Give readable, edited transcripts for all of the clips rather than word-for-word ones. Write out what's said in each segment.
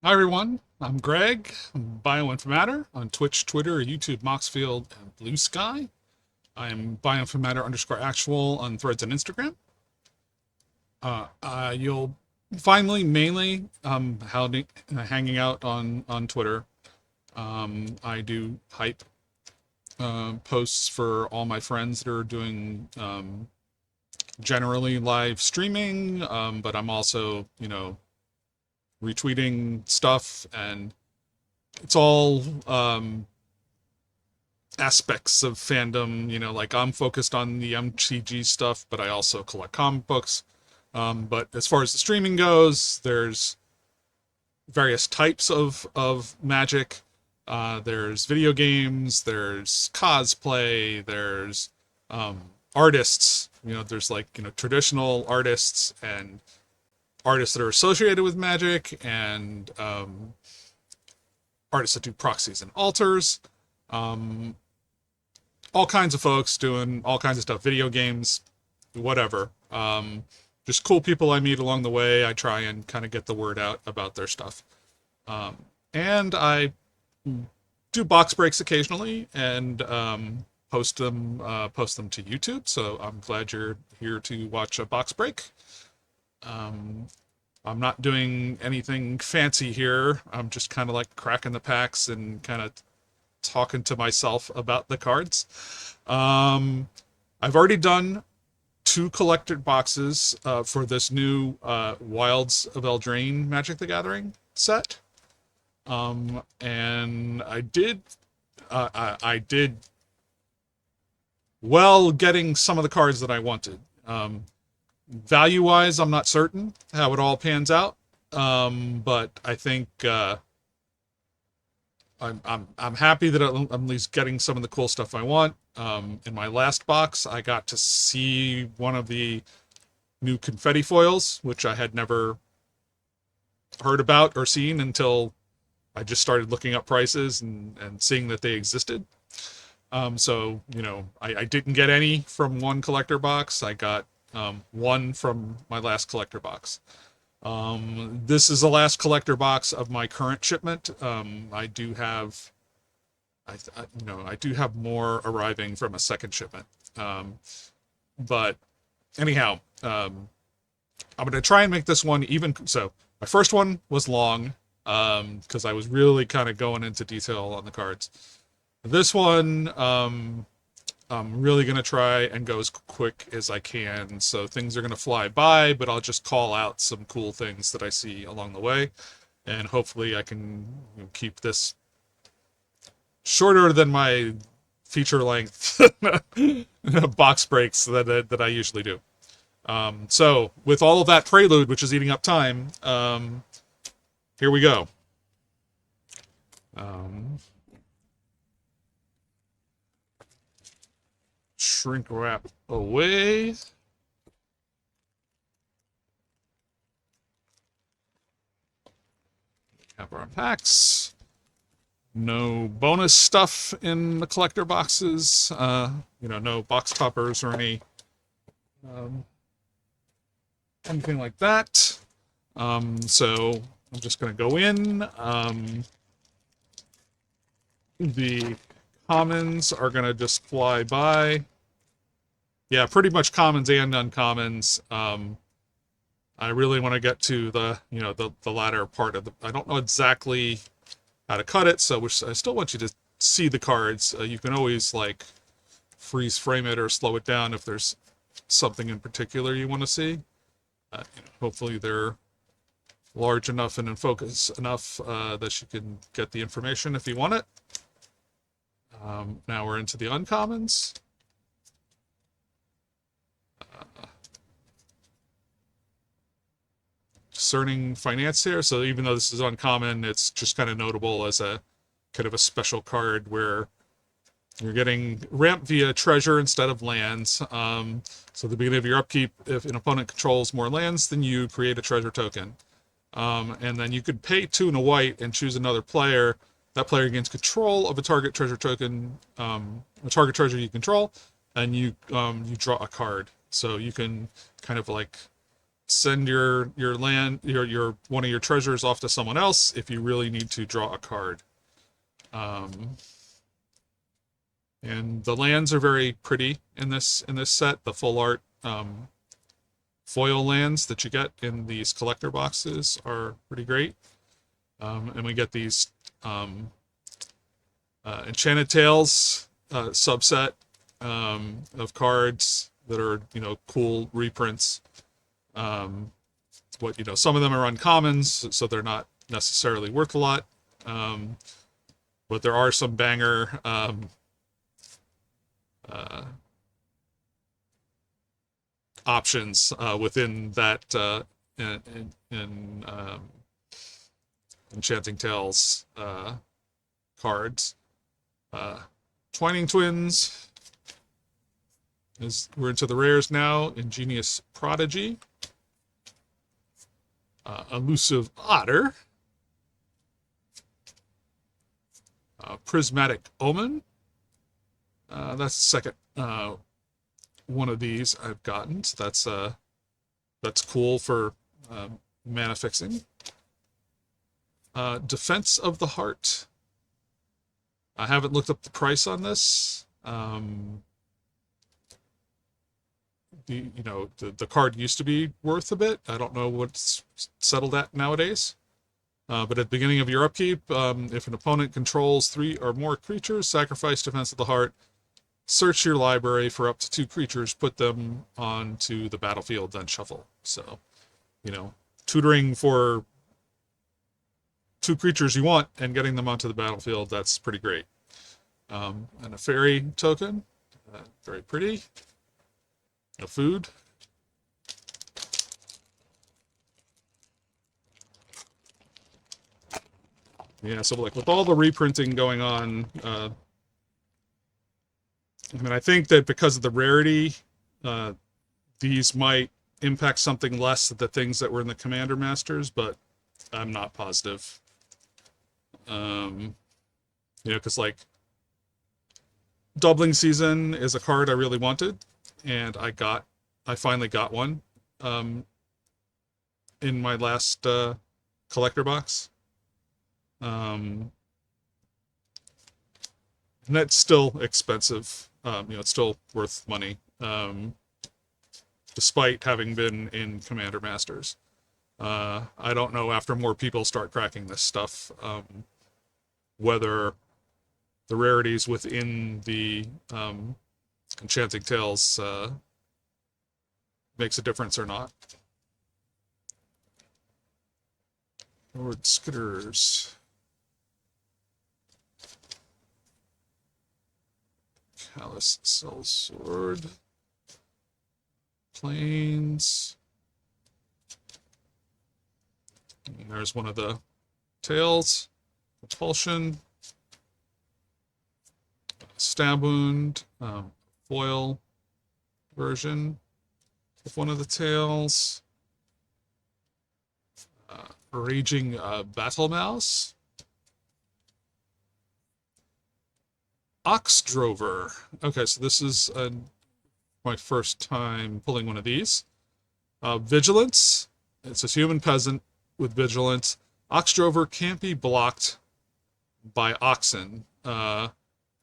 Hi everyone, I'm Greg, I'm Bioinformatter on Twitch, Twitter, YouTube, Moxfield, and Blue Sky. I'm Bioinformatter underscore actual on Threads and Instagram. You'll find me mainly hanging out on Twitter. I do hype posts for all my friends that are doing generally live streaming, but I'm also, retweeting stuff, and it's all aspects of fandom. Like I'm focused on the MTG stuff, but I also collect comic books. But as far as the streaming goes, there's various types of magic. There's video games, there's cosplay, there's artists. There's like traditional artists and artists that are associated with magic, and artists that do proxies and altars. Um, all kinds of folks doing all kinds of stuff, video games, whatever. Just cool people I meet along the way. I try and kind of get the word out about their stuff. And I do box breaks occasionally and post them to YouTube. So I'm glad you're here to watch a box break. Um, I'm not doing anything fancy here. I'm just kind of like cracking the packs and kind of talking to myself about the cards. I've already done two collected boxes for this new Wilds of Eldraine Magic the Gathering set. And I did well getting some of the cards that I wanted. Value wise, I'm not certain how it all pans out. But I think I'm happy that I'm at least getting some of the cool stuff I want. In my last box, I got to see one of the new confetti foils, which I had never heard about or seen until I just started looking up prices and seeing that they existed. So I didn't get any from one collector box. I got one from my last collector box. This is the last collector box of my current shipment. I do have more arriving from a second shipment. But anyhow, I'm going to try and make this one even. So my first one was long because I was really kind of going into detail on the cards. This one, I'm really going to try and go as quick as I can. So things are going to fly by, but I'll just call out some cool things that I see along the way. And hopefully I can keep this shorter than my feature length box breaks that I usually do. So with all of that prelude, which is eating up time, here we go. Um, Shrink wrap away. Have our packs. No bonus stuff in the collector boxes. No box toppers or um, anything like that. So I'm just going to go in. The commons are going to just fly by. Yeah, pretty much commons and uncommons. I really want to get to the latter part of the. I don't know exactly how to cut it, so I still want you to see the cards. You can always like freeze frame it or slow it down if there's something in particular you want to see. Hopefully they're large enough and in focus enough that you can get the information if you want it. Now we're into the uncommons. Discerning Financier. So even though this is uncommon, it's just kind of notable as a kind of a special card where you're getting ramp via treasure instead of lands. So at the beginning of your upkeep, if an opponent controls more lands than you, create a treasure token. And then you could pay 2 and a white and choose another player. That player gains control of a target treasure token, a target treasure you control, and you draw a card. So you can kind of like send your land your one of your treasures off to someone else if you really need to draw a card. And the lands are very pretty in this set. The full art foil lands that you get in these collector boxes are pretty great. And we get these Enchanted Tales subset of cards that are, cool reprints. Some of them are uncommons, so they're not necessarily worth a lot. But there are some banger options within that in Enchanting Tales cards. Twining Twins we're into the rares now. Ingenious Prodigy, Elusive Otter, Prismatic Omen. That's the second one of these I've gotten. So that's cool for mana fixing. Defense of the Heart. I haven't looked up the price on this. The card used to be worth a bit. I don't know what's settled at nowadays. But at the beginning of your upkeep, if an opponent controls 3 or more creatures, sacrifice Defense of the Heart, search your library for up to 2 creatures, put them onto the battlefield, then shuffle. So, tutoring for 2 creatures you want and getting them onto the battlefield, that's pretty great. And a fairy token, very pretty. A food. Yeah, so with all the reprinting going on, I think that because of the rarity, these might impact something less than the things that were in the Commander Masters, but I'm not positive. Because Doubling Season is a card I really wanted, and I finally got one in my last collector box. And that's still expensive. It's still worth money, despite having been in Commander Masters. I don't know, after more people start cracking this stuff, whether the rarities within the Enchanting Tales makes a difference or not. Lord Skitters. Callous Sellsword. Plains. And there's one of the tails. Propulsion. Stab Wound. Foil version of one of the tails. Raging Battle Mouse. Ox Drover. Okay, so this is my first time pulling one of these. Vigilance. It's a human peasant with vigilance. Ox Drover can't be blocked by oxen.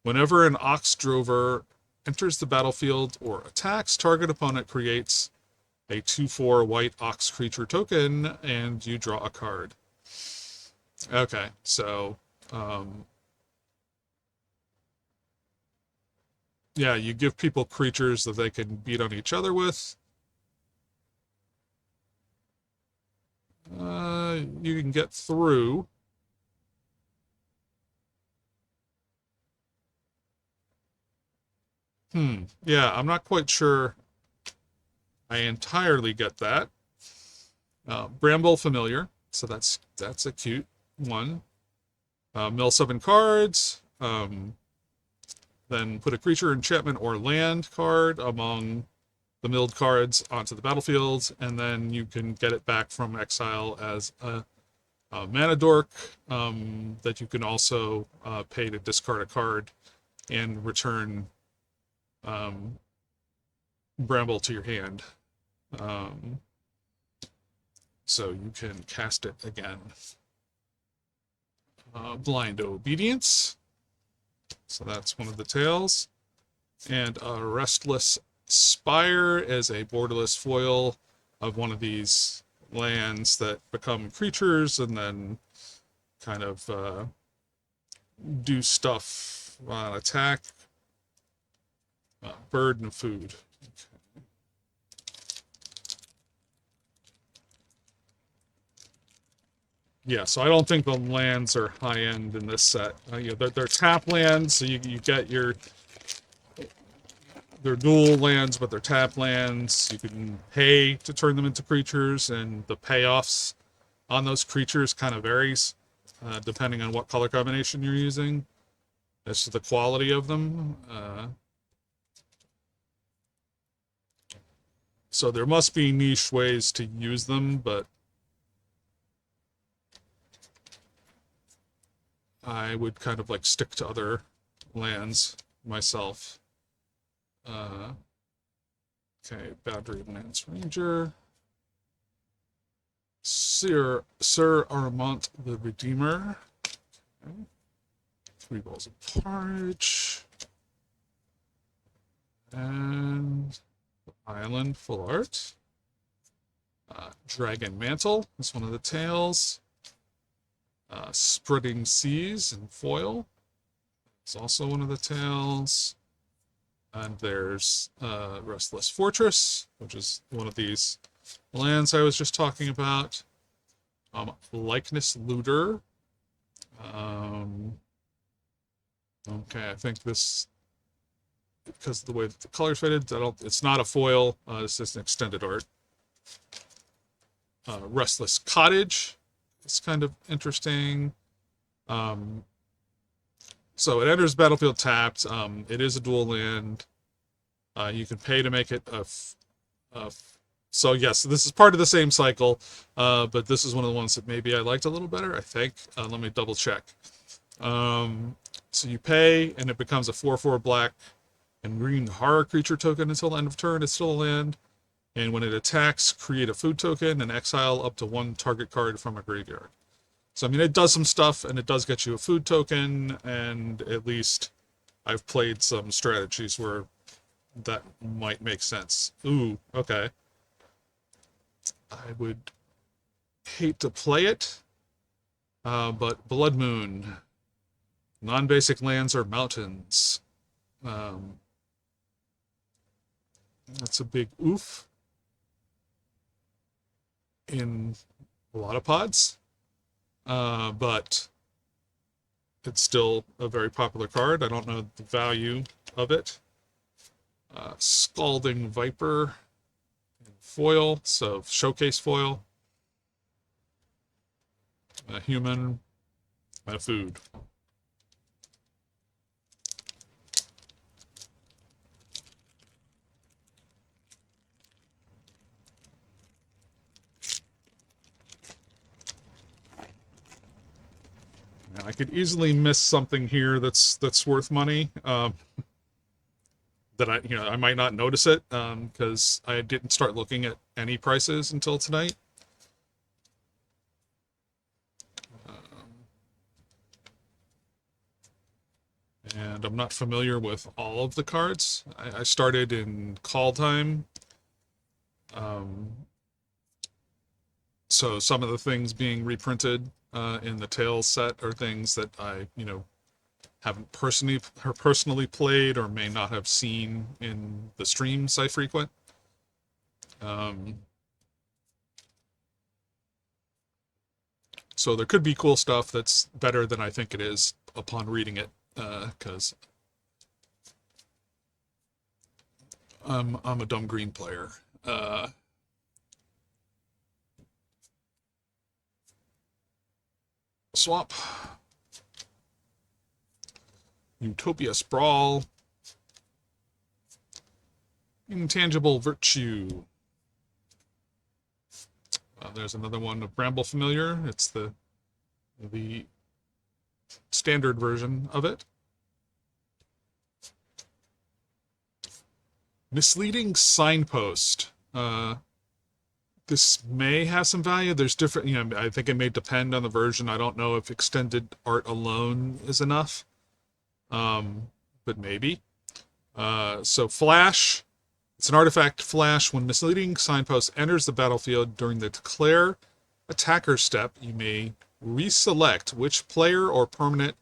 Whenever an Ox Drover enters the battlefield or attacks, target opponent creates a 2/4 white ox creature token, and you draw a card. Okay, so yeah, you give people creatures that they can beat on each other with. You can get through. Yeah, I'm not quite sure I entirely get that. Bramble Familiar, so that's a cute one. Mill 7 cards. Then put a creature, enchantment, or land card among the milled cards onto the battlefield, and then you can get it back from exile as a mana dork that you can also pay to discard a card and return Bramble to your hand. So you can cast it again. Blind Obedience. So that's one of the tails. And a Restless Spire is a borderless foil of one of these lands that become creatures and then kind of do stuff on attack. Bird and food. Okay. Yeah, so I don't think the lands are high end in this set. They're tap lands, so you get your. They're dual lands, but they're tap lands. You can pay to turn them into creatures, and the payoffs on those creatures kind of varies depending on what color combination you're using as to the quality of them. So there must be niche ways to use them, but I would kind of like stick to other lands myself. Okay, Boundary Lands Ranger. Sir Armont the Redeemer. Okay. 3 balls of porridge. And Island Full Art. Dragon Mantle is one of the tails. Spreading Seas in foil. It's also one of the tails. And there's Restless Fortress, which is one of these lands I was just talking about. Likeness Looter. Okay, I think this, because of the way that the color's faded, it's not a foil. It's just an extended art. Restless Cottage is kind of interesting. So it enters battlefield tapped. It is a dual land. You can pay to make it so yes, this is part of the same cycle, but this is one of the ones that maybe I liked a little better, I think. Let me double check. So you pay, and it becomes a 4/4 black and green horror creature token until the end of turn. It's still a land. And when it attacks, create a food token and exile up to 1 target card from a graveyard. So, I mean, it does some stuff, and it does get you a food token, and at least I've played some strategies where that might make sense. Ooh, okay. I would hate to play it, but Blood Moon. Non-basic lands are mountains. That's a big oof in a lot of pods. But it's still a very popular card. I don't know the value of it. Scalding Viper in foil, so showcase foil. A human, and a food. I could easily miss something here that's worth money. That I might not notice it because I didn't start looking at any prices until tonight. And I'm not familiar with all of the cards. I started in Call Time. So some of the things being reprinted in the Tales set are things that I, haven't personally played or may not have seen in the streams I frequent. So there could be cool stuff that's better than I think it is upon reading it, because I'm a dumb green player. Swap. Utopia Sprawl. Intangible Virtue. There's another one of Bramble Familiar. It's the standard version of it. Misleading Signpost. this may have some value. There's different, I think it may depend on the version. I don't know if extended art alone is enough, but maybe. So Flash, it's an artifact Flash. When misleading signpost enters the battlefield during the declare attacker step, you may reselect which player or permanent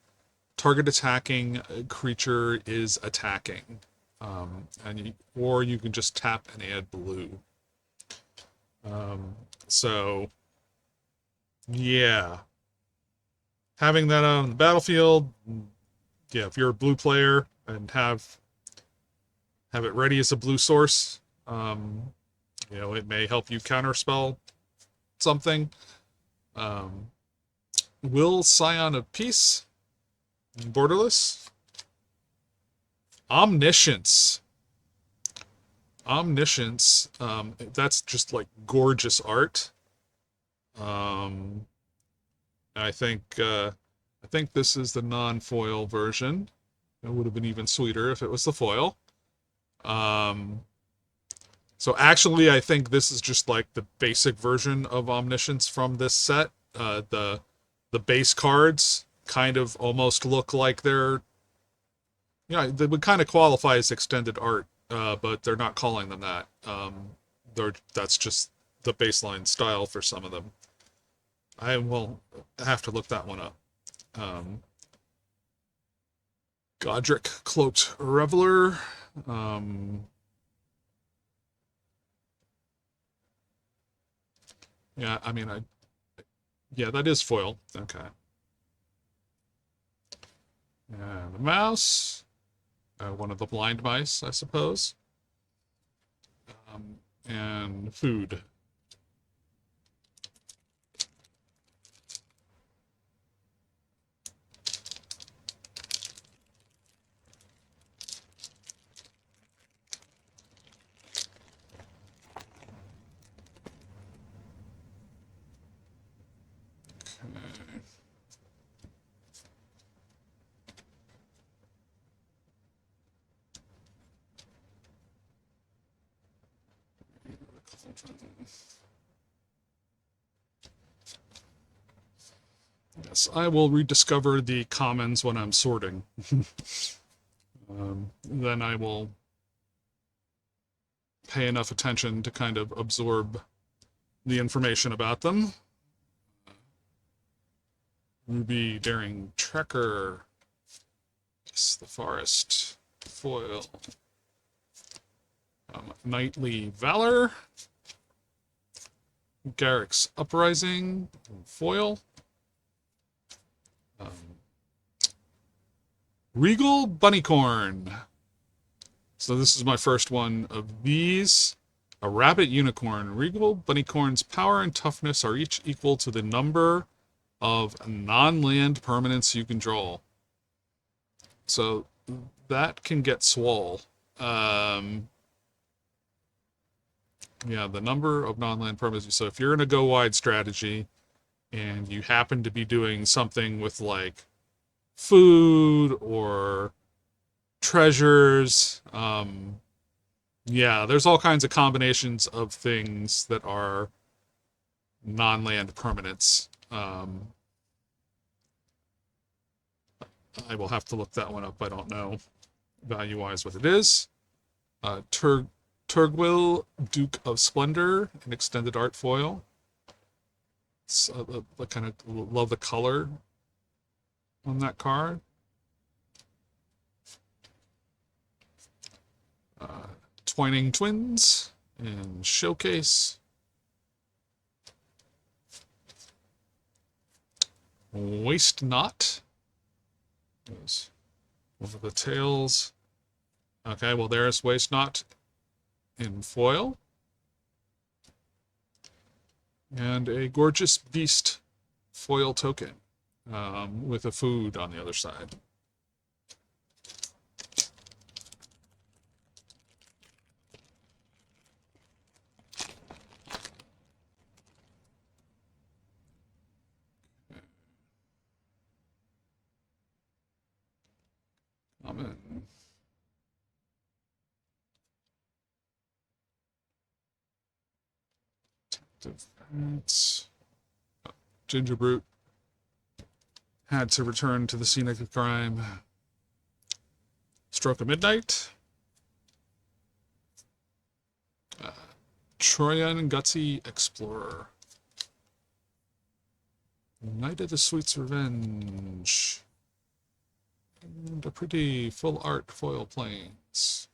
target attacking creature is attacking. Or you can just tap and add blue. So, yeah. Having that on the battlefield, yeah, if you're a blue player and have it ready as a blue source, it may help you counterspell something. Will Scion of Peace, borderless. Omniscience. That's just like gorgeous art. I think this is the non-foil version. It would have been even sweeter if it was the foil. So actually, I think this is just like the basic version of Omniscience from this set. The base cards kind of almost look like they're, they would kind of qualify as extended art, but they're not calling them that. That's just the baseline style for some of them. I will have to look that one up. Godric Cloaked Reveler. Yeah, I mean, yeah, that is foil. Okay. And the mouse. One of the blind mice, I suppose. And food. Yes, I will rediscover the commons when I'm sorting. Then I will pay enough attention to kind of absorb the information about them. Ruby Daring Trekker. Yes, the Forest. Foil. Knightly Valor. Garrick's Uprising. Foil. Regal Bunnycorn. So this is my first one of these. A Rabbit Unicorn. Regal Bunnycorn's power and toughness are each equal to the number of non-land permanents you control. So that can get swole. Yeah, the number of non-land permanents. So if you're in a go-wide strategy and you happen to be doing something with like food or treasures, yeah, there's all kinds of combinations of things that are non-land permanents. I will have to look that one up. I don't know value-wise what it is. Turgwil, Duke of Splendor, an extended art foil. I kind of love the color on that card. Twining Twins and Showcase. Waste Not. There's one of the tails. Okay, well there's Waste Not in foil. And a Gorgeous Beast foil token with a food on the other side. Amen. Defense. Ginger Brute had to return to the scene of the crime. Stroke of Midnight. Troyan Gutsy Explorer. Night of the Sweet's Revenge. And a pretty full art foil planes.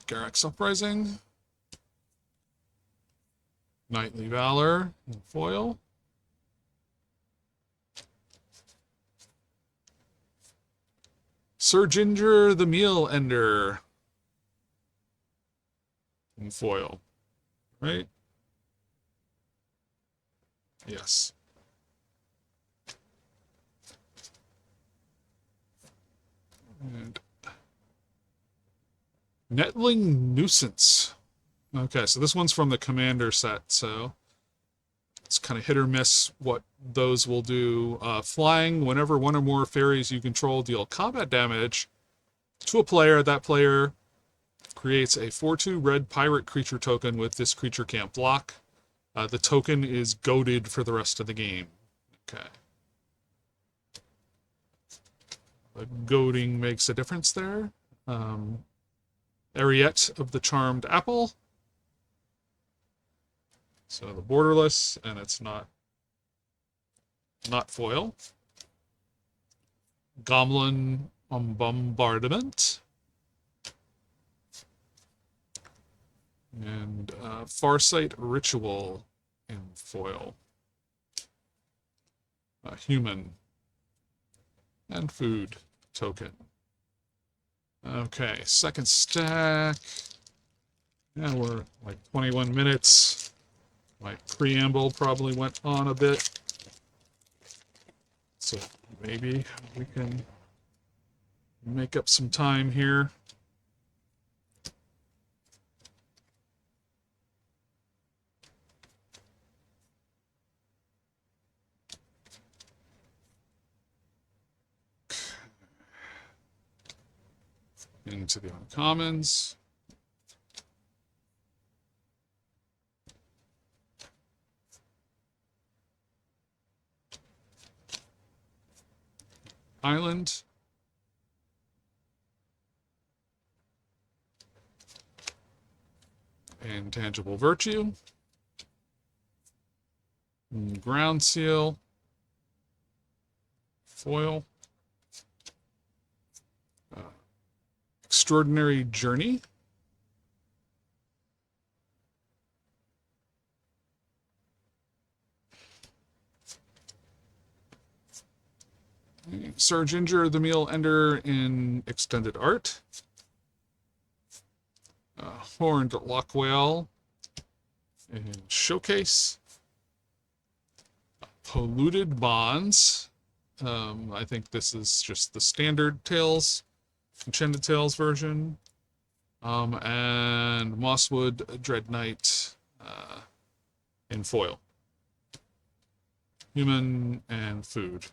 Garrick's Uprising. Knightly Valor in foil. Sir Ginger the Meal Ender in foil, right? Yes. And Nettling Nuisance. Okay, so this one's from the Commander set, so it's kind of hit or miss what those will do. Flying, whenever one or more fairies you control deal combat damage to a player, that player creates a 4/2 red pirate creature token with this creature can't block. The token is goaded for the rest of the game. Okay. The goading makes a difference there. Ariette of the Charmed Apple. So the borderless, and it's not foil. Goblin Bombardment. And Farsight Ritual in foil. Human. And food token. Okay, second stack. Yeah, we're like 21 minutes. My preamble probably went on a bit. So maybe we can make up some time here. Into the uncommons. Island. Intangible Virtue. Ground Seal. Foil. Extraordinary Journey. Sir Ginger the Meal Ender in extended art. Horned Lockwhale in showcase. Polluted Bonds. I think this is just the standard Tales, Enchanted Tales version. And Mosswood Dread Knight in foil. Human and food.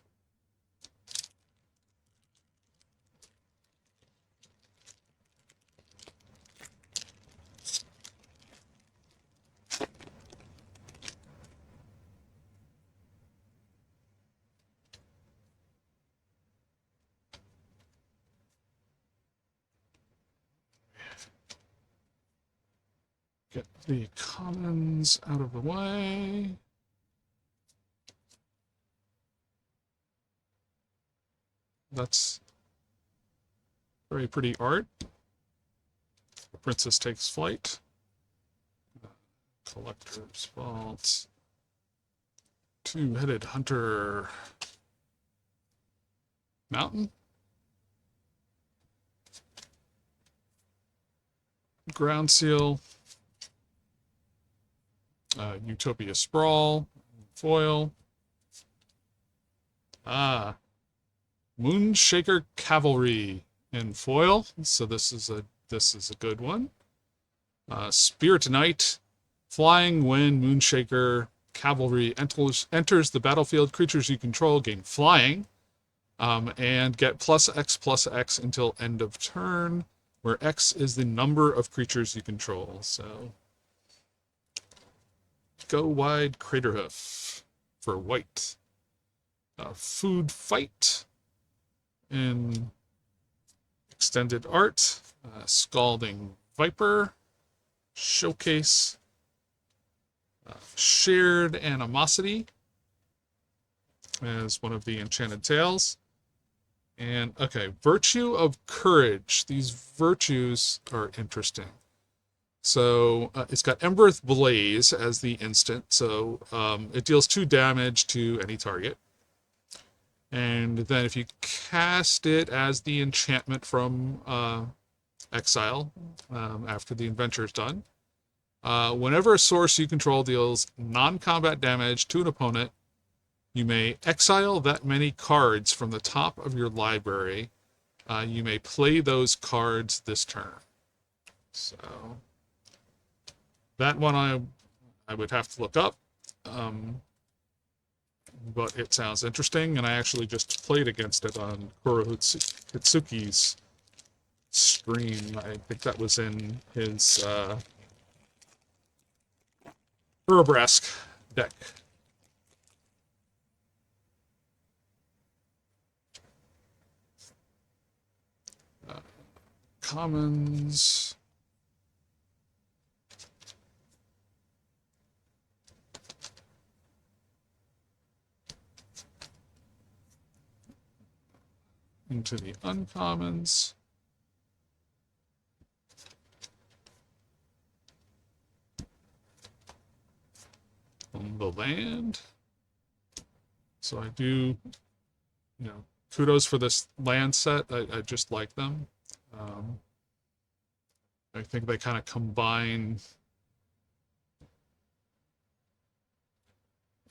Get the commons out of the way. That's very pretty art. The Princess Takes Flight. Collector's Vault. Two-Headed Hunter. Mountain. Ground Seal. Utopia Sprawl. Foil. Moonshaker Cavalry in foil. So this is a good one. Spirit Knight. Flying when Moonshaker Cavalry enters the battlefield. Creatures you control gain flying. and get plus X until end of turn, where X is the number of creatures you control. So go wide Craterhoof for white. Food fight in extended art. Scalding Viper. Showcase. Shared Animosity as one of the enchanted tales. And, okay, Virtue of Courage. These virtues are interesting. So it's got Embereth Blaze as the instant, so it deals 2 damage to any target. And then if you cast it as the enchantment from exile after the adventure is done, whenever a source you control deals non-combat damage to an opponent, you may exile that many cards from the top of your library. You may play those cards this turn. So that one I would have to look up, but it sounds interesting, and I actually just played against it on Kuro Hitsuki's stream. I think that was in his Urabrask deck. Commons. Into the uncommons. On the land. So I do, kudos for this land set. I just like them. I think they kind of combine.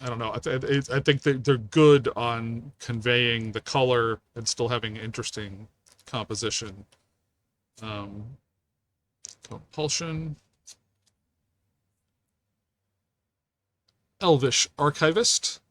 I don't know. I think they're good on conveying the color and still having interesting composition. Compulsion. Elvish Archivist.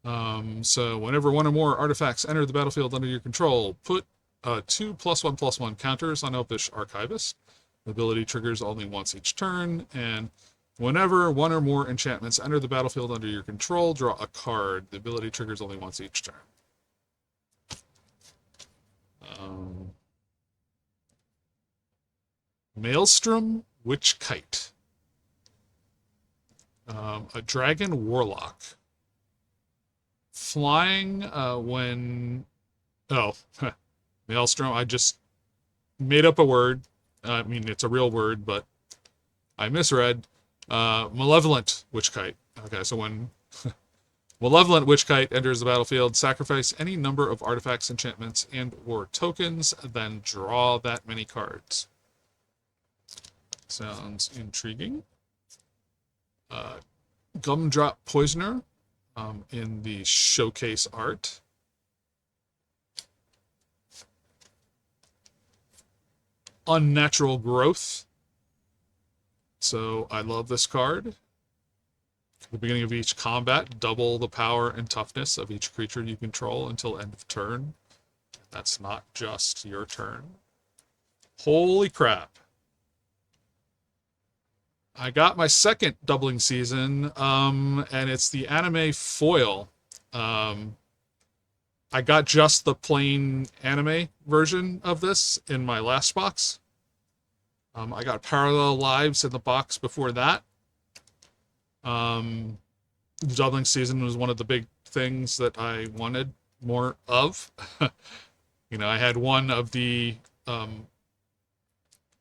So whenever one or more artifacts enter the battlefield under your control, put 2 +1/+1 counters on Elvish Archivist. The ability triggers only once each turn, and whenever one or more enchantments enter the battlefield under your control, draw a card. The ability triggers only once each turn. Maelstrom Witch Kite. A dragon warlock. Flying when... Oh, Maelstrom, I just made up a word. I mean, it's a real word, but I misread. Malevolent Witch Kite. Okay, so when Malevolent Witch Kite enters the battlefield, sacrifice any number of artifacts, enchantments, and or tokens, then draw that many cards. Sounds intriguing. Gumdrop Poisoner in the showcase art. Unnatural Growth. So I love this card. At the beginning of each combat, double the power and toughness of each creature you control until end of turn. That's not just your turn. Holy crap. I got my second doubling season, and it's the anime foil. I got just the plain anime version of this in my last box. I got Parallel Lives in the box before that. The doubling season was one of the big things that I wanted more of. I had one of the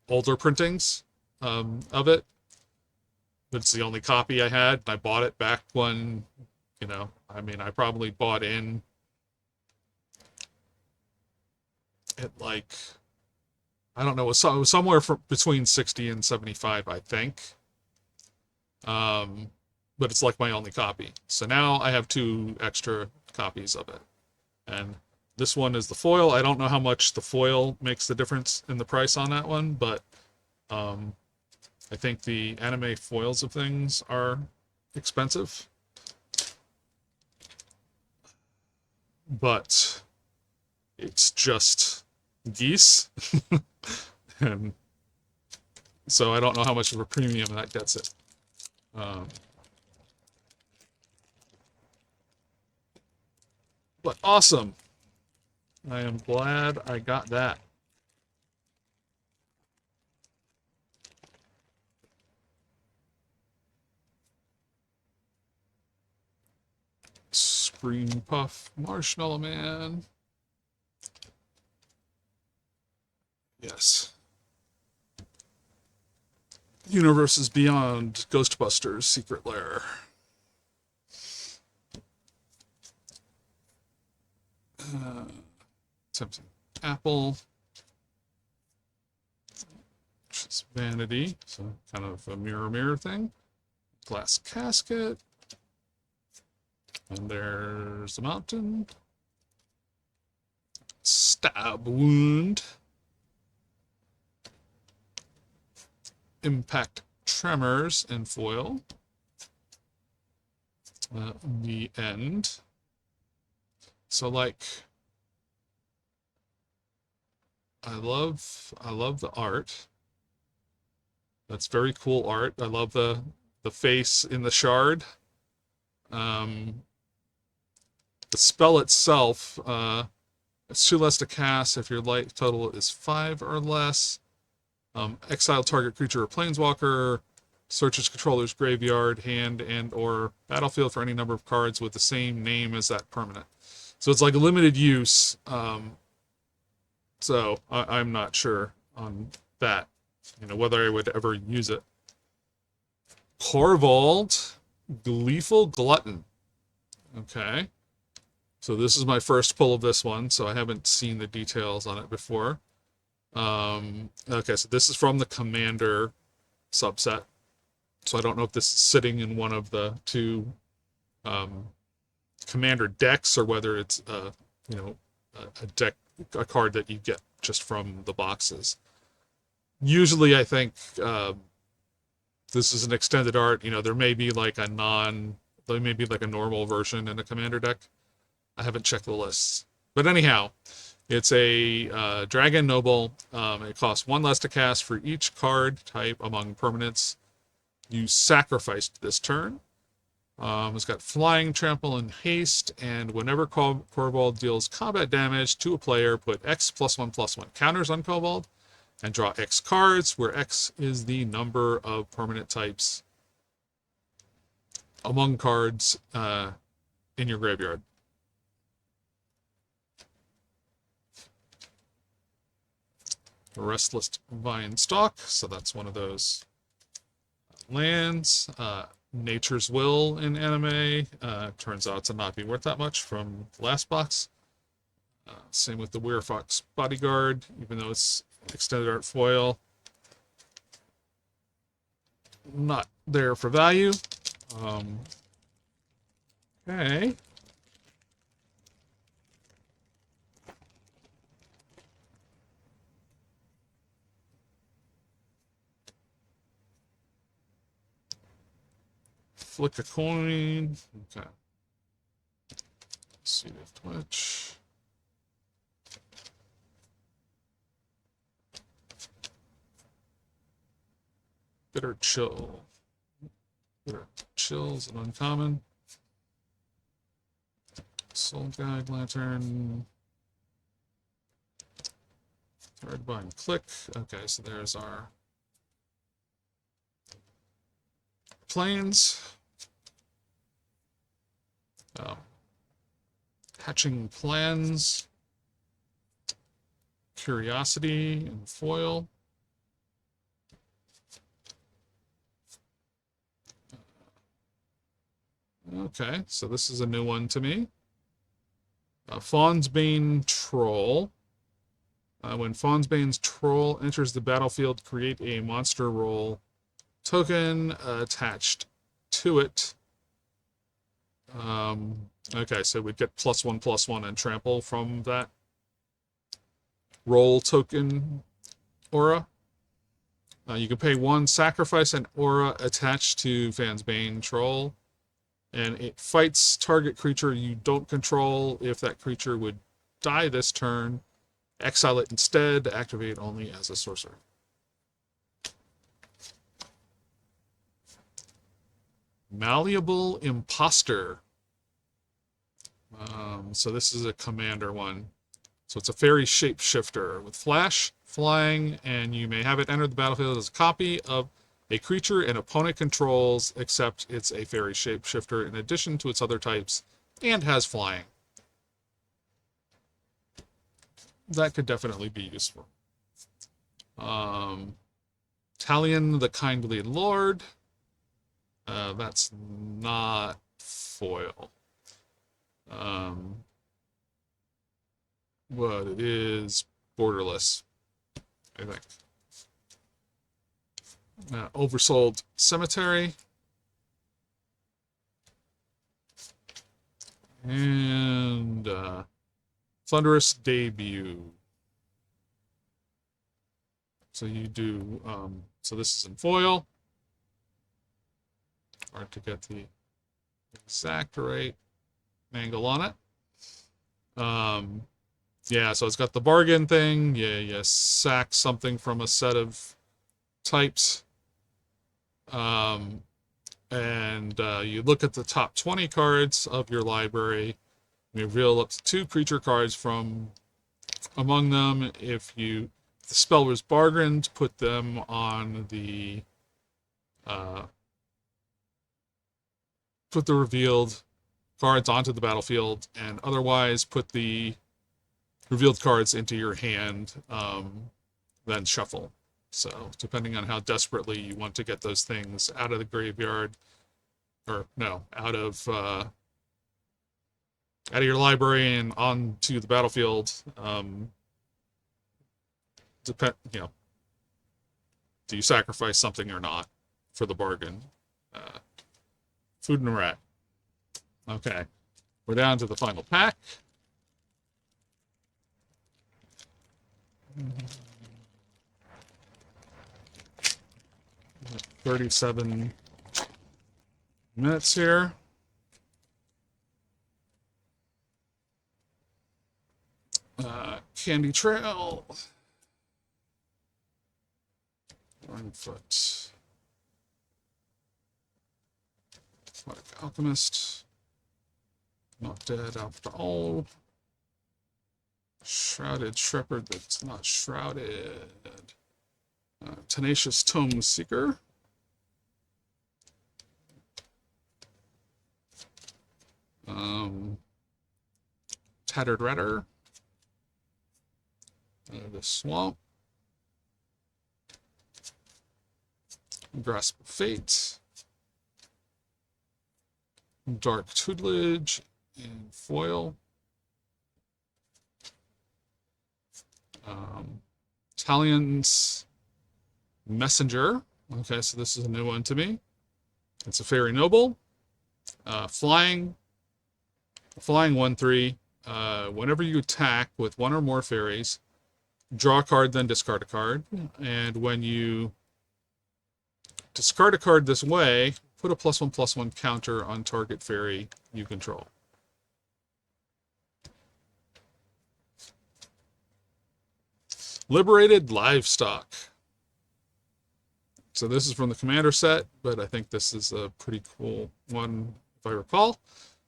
older printings of it. It's the only copy I had. I bought it back when, I probably bought in at like, I don't know, it was somewhere between 60 and 75, I think. But it's like my only copy. So now I have 2 extra copies of it. And this one is the foil. I don't know how much the foil makes the difference in the price on that one, but I think the anime foils of things are expensive. but it's just geese. And so I don't know how much of a premium that gets it. But awesome. I am glad I got that. Screen Puff, Marshmallow Man. Yes. Universes Beyond, Ghostbusters, Secret Lair. Tempting Apple. Which is Vanity, so kind of a mirror thing. Glass Casket. And there's the Mountain. Stab Wound. Impact Tremors in foil. The End. So like, I love the art. That's very cool art. I love the face in the shard. The spell itself, it's 2 less to cast if your life total is 5 or less. Exile target creature or planeswalker. Searches controller's graveyard, hand, and or battlefield for any number of cards with the same name as that permanent. So it's like a limited use. So I'm not sure on that, whether I would ever use it. Corvold, Gleeful Glutton. Okay. So this is my first pull of this one, so I haven't seen the details on it before. Okay, so this is from the Commander subset. So I don't know if this is sitting in one of the 2 Commander decks or whether it's a card that you get just from the boxes. Usually I think this is an extended art. There may be like a normal version in a Commander deck. I haven't checked the lists. But anyhow, it's a Dragon Noble. It costs 1 less to cast for each card type among permanents you sacrificed this turn. It's got Flying, Trample, and Haste, and whenever Corvold deals combat damage to a player, put X +1/+1 counters on Corvold, and draw X cards, where X is the number of permanent types among cards in your graveyard. Restless Vine Stalk, so that's one of those lands. Nature's Will in anime. Turns out to not be worth that much from the last box. Same with the Werefox Bodyguard, even though it's extended art foil. Not there for value. Okay. Flick a coin. Okay. Seed of Twitch. Bitter Chill. Bitter Chill's an uncommon. Soul Guide Lantern. Third bind click. Okay, so there's our planes. Hatching Plans. Curiosity and foil. Okay, so this is a new one to me. Fawn's Bane Troll. When Fawn's Bane's Troll enters the battlefield, create a monster roll token attached to it. Okay, so we'd get +1/+1 and trample from that roll token aura. You can pay 1, sacrifice an aura attached to Fawn's Bane Troll. and it fights target creature you don't control. If that creature would die this turn, exile it instead, activate only as a sorcerer. Malleable Imposter. So this is a commander one. So it's a fairy shapeshifter with flash, flying, and you may have it enter the battlefield as a copy of a creature an opponent controls, except it's a fairy shapeshifter in addition to its other types, and has flying. That could definitely be useful. Talion the Kindly Lord. That's not foil. But it is borderless, I think. Oversold Cemetery. And Thunderous Debut. So you do, so this is in foil. Hard to get the exact right angle on it. Yeah, so it's got the bargain thing. Yeah, you sack something from a set of types. And you look at the top 20 cards of your library. You reveal up to 2 creature cards from among them. If the spell was bargained, put them on the put the revealed cards onto the battlefield, and otherwise put the revealed cards into your hand, then shuffle. So depending on how desperately you want to get those things out of the graveyard, or no, out of your library and onto the battlefield, do you sacrifice something or not for the bargain? Food and Rat. Okay, we're down to the final pack. 37 minutes here. Candy Trail. Ironfoot. Aquatic Alchemist. Not Dead After All. Shrouded Shepherd that's not shrouded. Tenacious Tome Seeker. Tattered Redder. The Swamp. Grasp of Fate. Dark Tutelage in foil. Talion's Messenger. Okay, so this is a new one to me. It's a Fairy Noble. Flying 1/3. Whenever you attack with one or more fairies, draw a card, then discard a card. And when you discard a card this way, put a +1/+1 counter on target fairy you control. Liberated Livestock. So this is from the Commander set, but I think this is a pretty cool one, if I recall.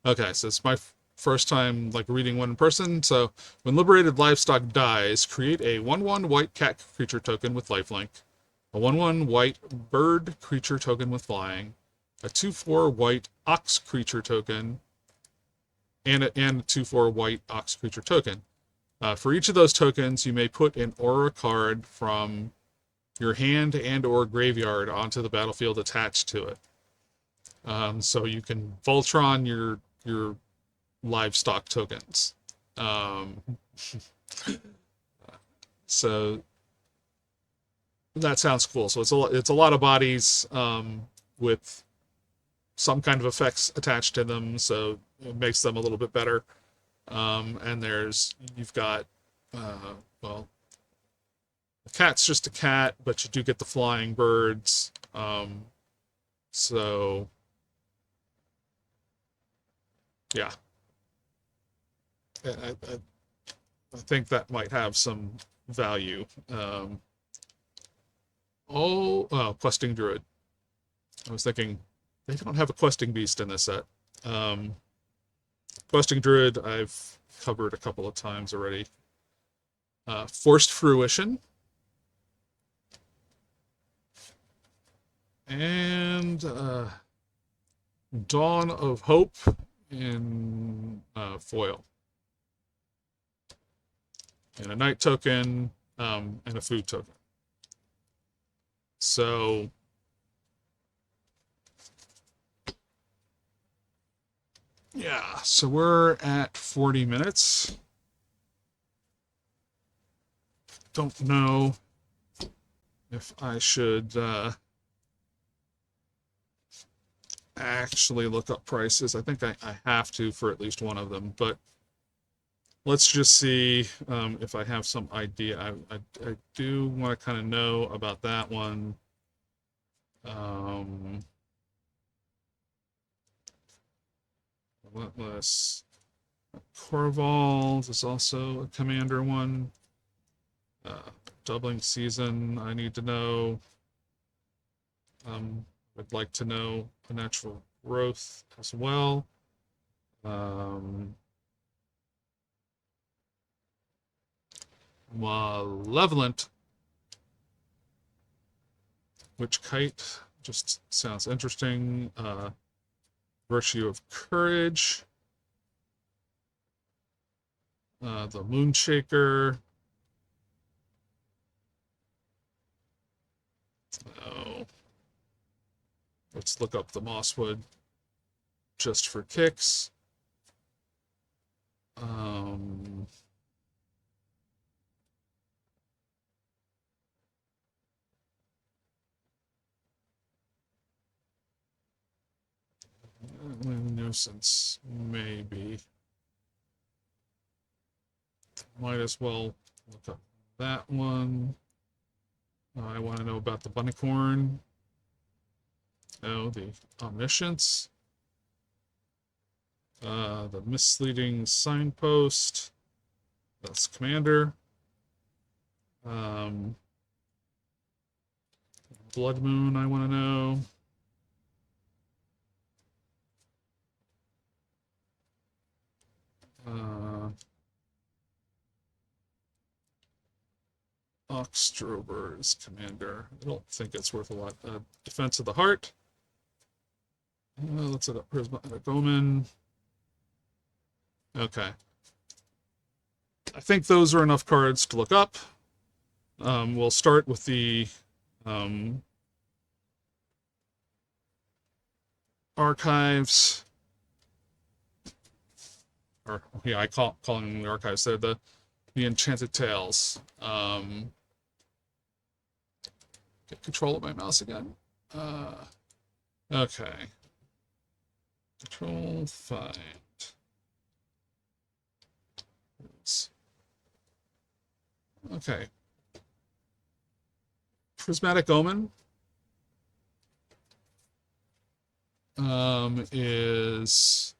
Okay, so it's my first time reading one in person. So when Liberated Livestock dies, create a 1/1 white cat creature token with lifelink, a 1/1 white bird creature token with flying, a 2/4 white ox creature token, and a 2/4 white ox creature token. For each of those tokens, you may put an aura card from your hand and or graveyard onto the battlefield attached to it. So you can Voltron your livestock tokens. So that sounds cool. So it's a lot of bodies with some kind of effects attached to them, so it makes them a little bit better. And you've got well, the cat's just a cat, but you do get the flying birds. So Yeah. I think that might have some value. Questing Druid. I was thinking they don't have a questing beast in this set. Um, Questing Druid I've covered a couple of times already. Forced Fruition. And Dawn of Hope in foil. And a night token, and a food token. So yeah, so we're at 40 minutes. Don't know if I should actually look up prices. I think I have to for at least one of them, but let's just see if I have some idea. I do want to kind of know about that one. Relentless. Corval's is also a commander one. Doubling season, I need to know. I'd like to know the natural growth as well. Malevolent, which kite just sounds interesting. Virtue of Courage. The Moonshaker. Oh. Let's look up the Mosswood just for kicks. Nuisance, maybe. Might as well look up that one. I want to know about the Bunnycorn. Oh, the Omniscience. The Misleading Signpost. That's Commander. Blood Moon, I want to know. Oxtrober's Commander. I don't think it's worth a lot. Defense of the Heart. Let's look up Prismatic Omen. Okay. I think those are enough cards to look up. We'll start with the archives. Or yeah, I call them the archives. They're the Enchanted Tales. Get control of my mouse again. Okay. Control, find. Okay. Prismatic Omen is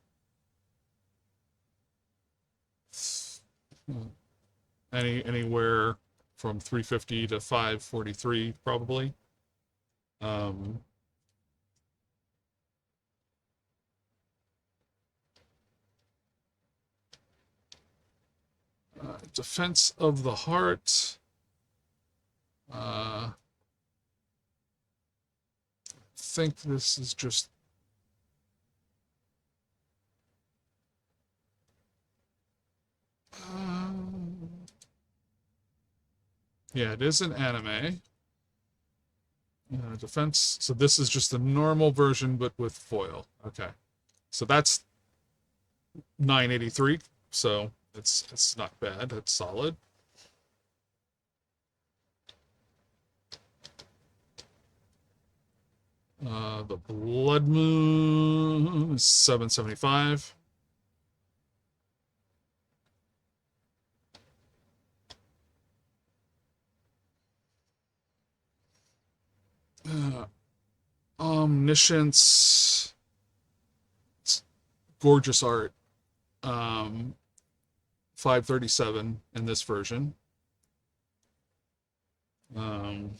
anywhere from 350 to 543 probably. Defense of the Heart. I think this is just yeah, it is an anime. Defense. So this is just the normal version, but with foil. Okay. So that's 983. So it's not bad. It's solid. The Blood Moon is 775. Omniscience. It's gorgeous art. 537 in this version. Um,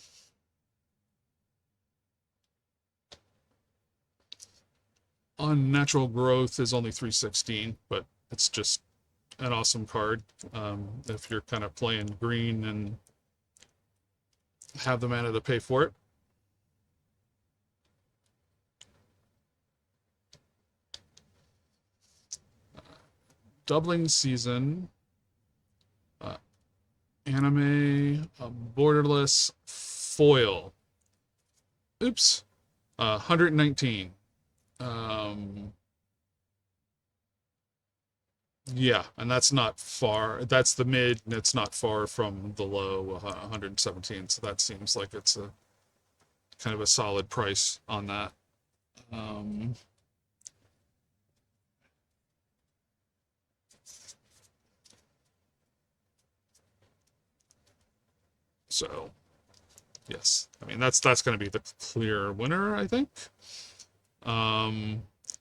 Unnatural Growth is only 316, but it's just an awesome card. If you're kind of playing green and have the mana to pay for it. Doubling Season, anime, borderless foil. Oops, 119. Yeah, and that's not far. That's the mid, and it's not far from the low, 117. So that seems like it's a kind of a solid price on that. So yes, I mean that's going to be the clear winner, I think.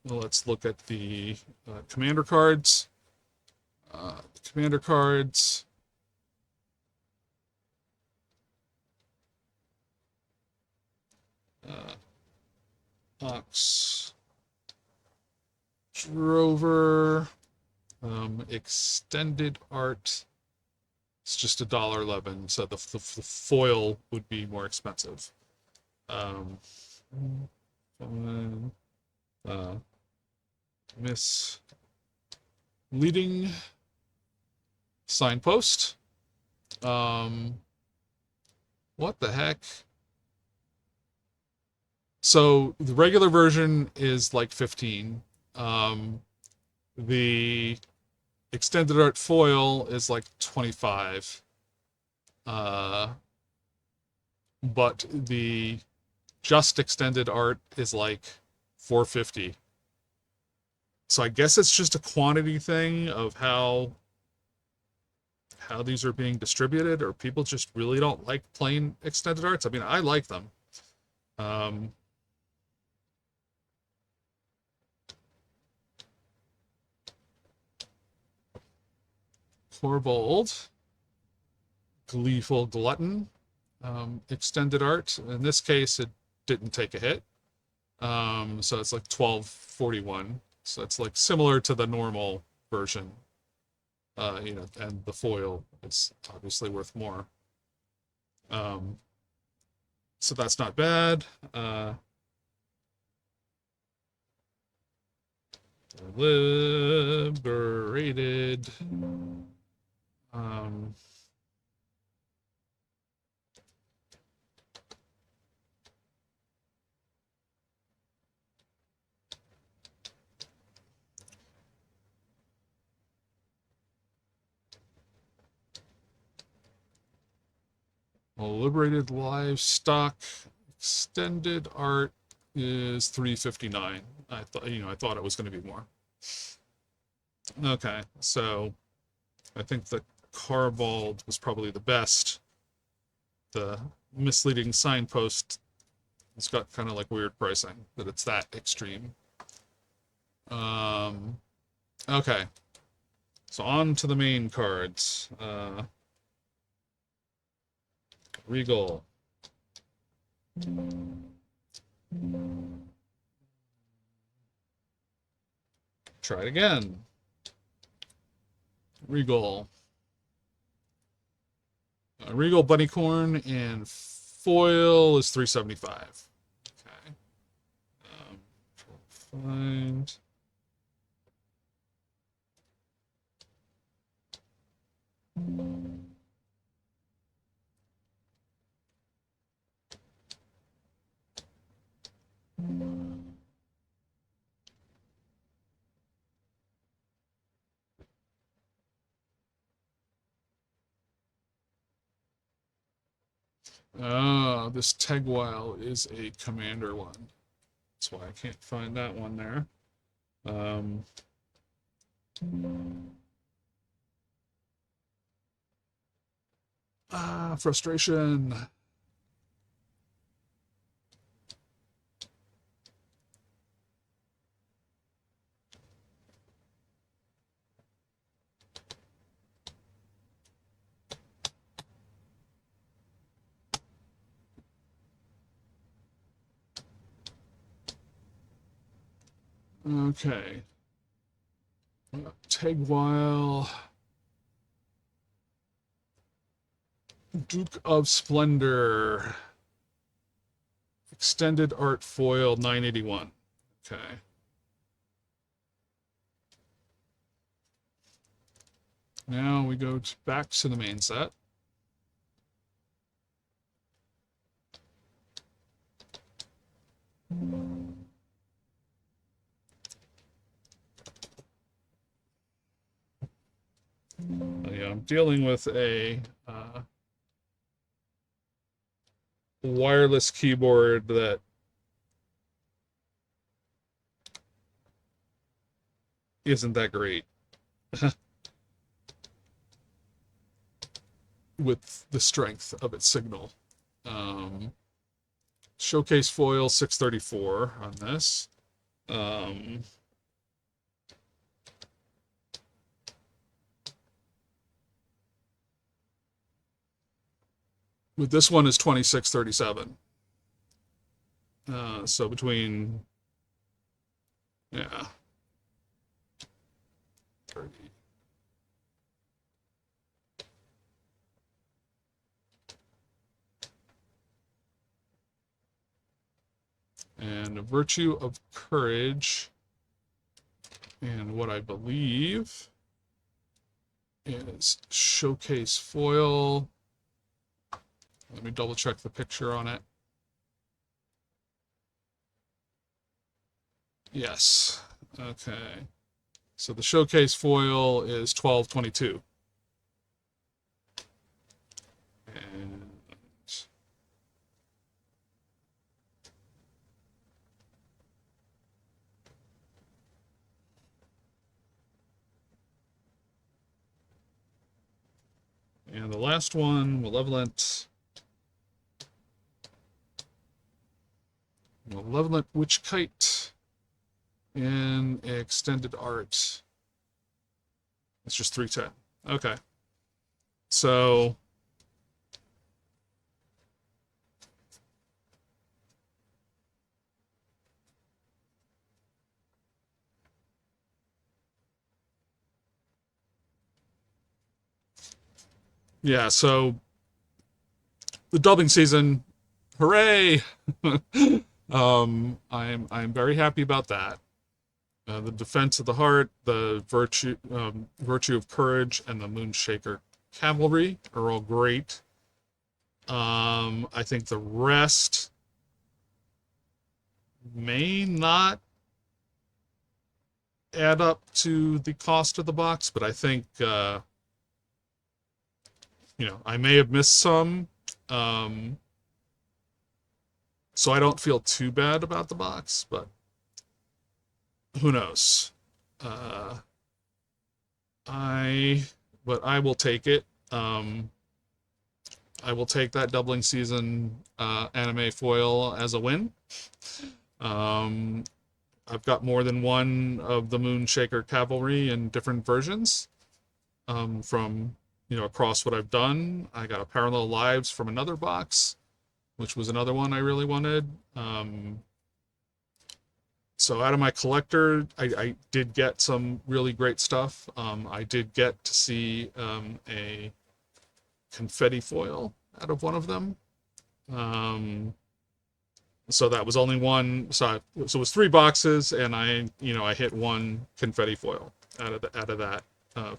Let's look at the commander cards. Commander cards. Ox Drover. Extended art. It's just $1.11, so the foil would be more expensive. Misleading Signpost. What the heck? So the regular version is like 15. The extended art foil is like 25. But the just extended art is like 450. So I guess it's just a quantity thing of how these are being distributed, or people just really don't like plain extended arts. I mean, I like them. Corbold, Gleeful Glutton, extended art. In this case, it didn't take a hit. So it's like 1241. So it's like similar to the normal version. And the foil is obviously worth more. So that's not bad. Liberated. Liberated Livestock extended art is 359. I thought it was going to be more. Okay, so I think the Carbald was probably the best. The Misleading Signpost has got kind of like weird pricing, that it's that extreme. Okay, so on to the main cards. Regal. Try it again. Regal. Regal Bunnycorn and foil is 375. Okay. Find. Oh, this Tegwile is a commander one. That's why I can't find that one there. Frustration. Okay. Tegwile. Duke of Splendor. Extended art foil 981. Okay. Now we go back to the main set. Yeah, I'm dealing with a wireless keyboard that isn't that great with the strength of its signal. Showcase foil 634 on this. With this one is 2637. So between, yeah, 30. And a Virtue of Courage, and what I believe is Showcase foil. Let me double check the picture on it. Yes. Okay. So the Showcase foil is 1222. And the last one, Malevolent Witch Kite in extended art. It's just 310. Okay. So yeah, so the dubbing season, hooray! I'm very happy about that. The Defense of the Heart, the Virtue of Courage, and the Moonshaker Cavalry are all great. I think the rest may not add up to the cost of the box, but I think I may have missed some. So I don't feel too bad about the box, but who knows? I will take it. I will take that doubling season anime foil as a win. I've got more than one of the Moonshaker Cavalry in different versions from across what I've done. I got a Parallel Lives from another box, which was another one I really wanted. So out of my collector, I did get some really great stuff. I did get to see a confetti foil out of one of them. So that was only one. So it was 3 boxes, and I hit one confetti foil out of that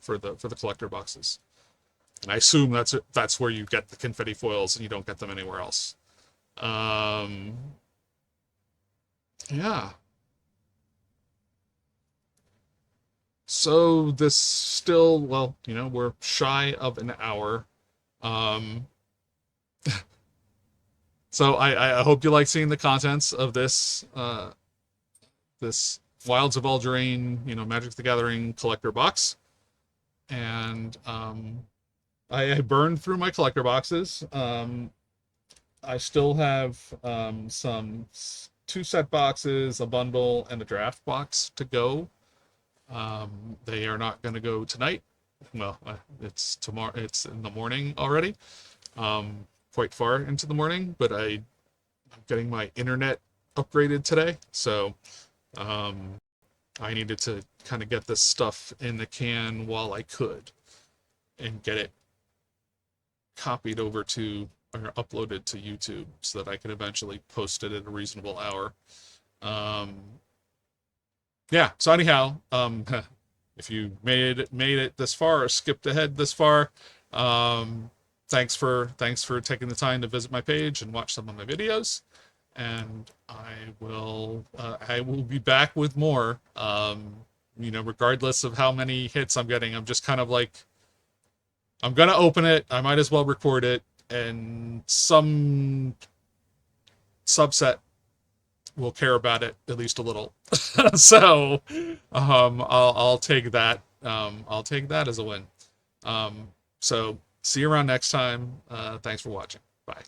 for the collector boxes. And I assume that's where you get the confetti foils, and you don't get them anywhere else. Yeah. So this still, well, we're shy of an hour. So I hope you like seeing the contents of this this Wilds of Eldraine, Magic the Gathering collector box. And I burned through my collector boxes. I still have some 2 set boxes, a bundle, and a draft box to go. They are not going to go tonight. Well, it's tomorrow. It's in the morning already. Quite far into the morning, but I'm getting my internet upgraded today. So I needed to kind of get this stuff in the can while I could and get it copied over to or uploaded to YouTube so that I could eventually post it at a reasonable hour. Um, yeah. So anyhow, if you made it this far or skipped ahead this far, thanks for taking the time to visit my page and watch some of my videos. And I will be back with more. Regardless of how many hits I'm getting, I'm just kind of like, I'm gonna open it. I might as well record it, and some subset will care about it at least a little. So, I'll take that. I'll take that as a win. So see you around next time. Thanks for watching. Bye.